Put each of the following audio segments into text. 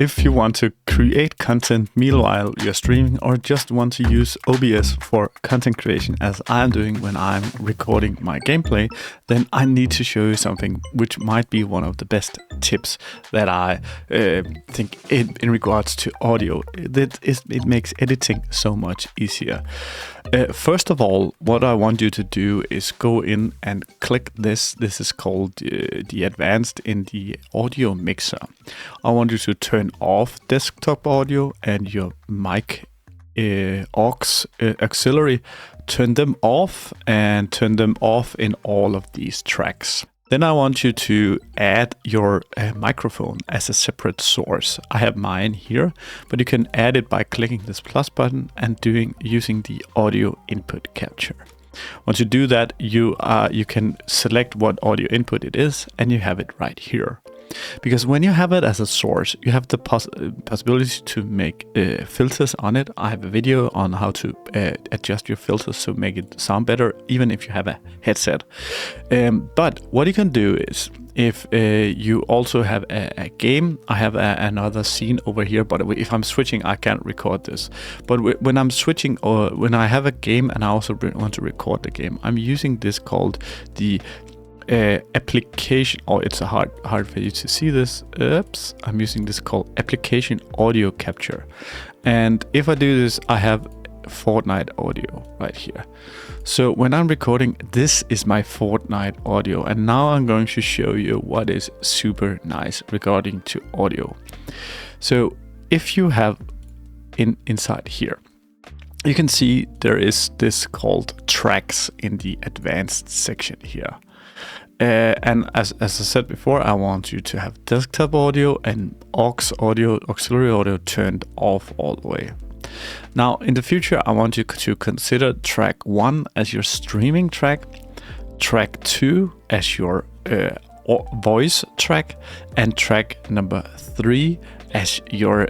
If you want to create content meanwhile you're streaming, or just want to use OBS for content creation as I'm doing when I'm recording my gameplay, then I need to show you something which might be one of the best tips that I think in regards to audio. It makes editing so much easier. First of all, what I want you to do is go in and click this. This is called the advanced in the audio mixer. I want you to turn off desktop audio and your mic aux auxiliary. Turn them off and turn them off in all of these tracks. Then I want you to add your microphone as a separate source. I have mine here, but you can add it by clicking this plus button and using the audio input capture. Once you do that, you can select what audio input it is, and you have it right here. Because when you have it as a source, you have the possibility to make filters on it. I have a video on how to adjust your filters to make it sound better, even if you have a headset. But what you can do is, if you also have a game, I have another scene over here, but if I'm switching, I can't record this. But when I'm switching, or when I have a game and I also want to record the game, I'm using this called the application, or it's a hard for you to see this. Oops, I'm using this called application audio capture. And if I do this, I have Fortnite audio right here. So when I'm recording, this is my Fortnite audio, and now I'm going to show you what is super nice regarding to audio. So if you have inside here, you can see there is this called tracks in the advanced section here. And as I said before, I want you to have desktop audio and auxiliary audio turned off all the way. Now, in the future, I want you to consider track 1 as your streaming track, track 2 as your voice track, and track number 3 as your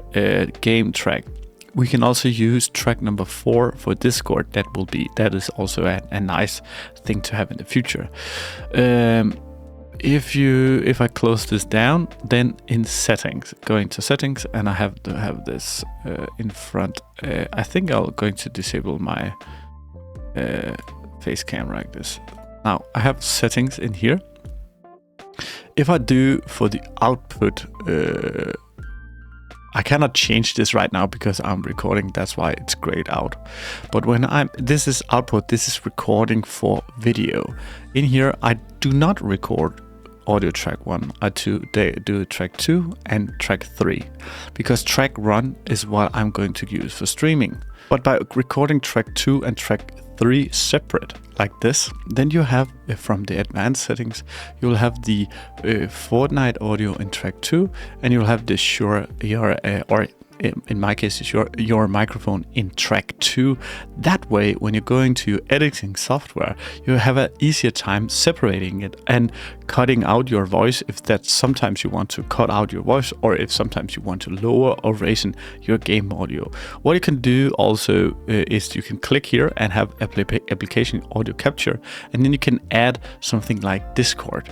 game track. We can also use track number 4 for Discord. That is also a nice thing to have in the future. If I close this down, then in settings, going to settings, and I have to have this in front. I think I'm going to disable my face cam like this. Now I have settings in here. If I do for the output, I cannot change this right now because I'm recording. That's why it's grayed out. But when this is output, this is recording for video. In here, I do not record audio track 1. I do track 2 and track 3, because track 1 is what I'm going to use for streaming. But by recording track 2 and track 3 separate like this, then you have from the advanced settings, you'll have the Fortnite audio in track 2, and you'll have or in my case, is your microphone in track 2. That way, when you're going to your editing software, you have an easier time separating it and cutting out your voice if that sometimes you want to cut out your voice, or if sometimes you want to lower or raise your game audio. What you can do also is you can click here and have application audio capture, and then you can add something like Discord.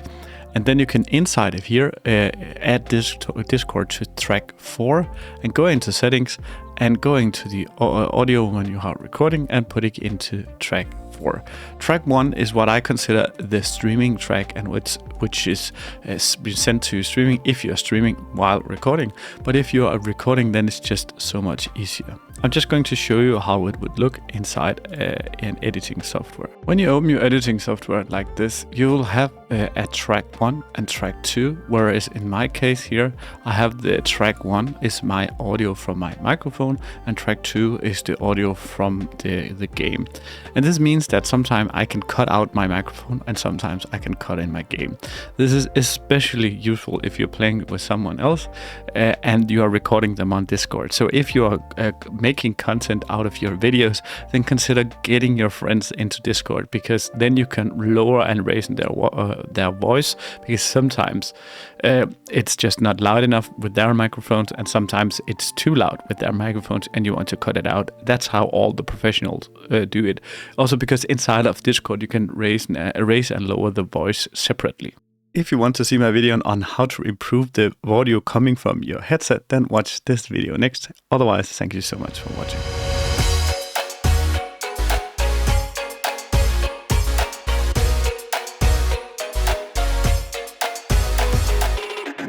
And then you can, inside of here, add this Discord to track 4 and go into settings and go into the audio when you are recording and put it into track 4. Track 1 is what I consider the streaming track, and which is sent to streaming if you're streaming while recording. But if you are recording, then it's just so much easier. I'm just going to show you how it would look inside an editing software. When you open your editing software like this, you will have a track 1 and track 2, whereas in my case here, I have the track 1 is my audio from my microphone, and track 2 is the audio from the game. And this means that sometimes I can cut out my microphone and sometimes I can cut in my game. This is especially useful if you're playing with someone else and you are recording them on Discord. So if you are making content out of your videos, then consider getting your friends into Discord, because then you can lower and raise their voice, because sometimes it's just not loud enough with their microphones, and sometimes it's too loud with their microphones and you want to cut it out. That's how all the professionals do it. Also because inside of Discord you can raise and lower the voice separately. if you want to see my video on how to improve the audio coming from your headset, then watch this video next. Otherwise, thank you so much for watching.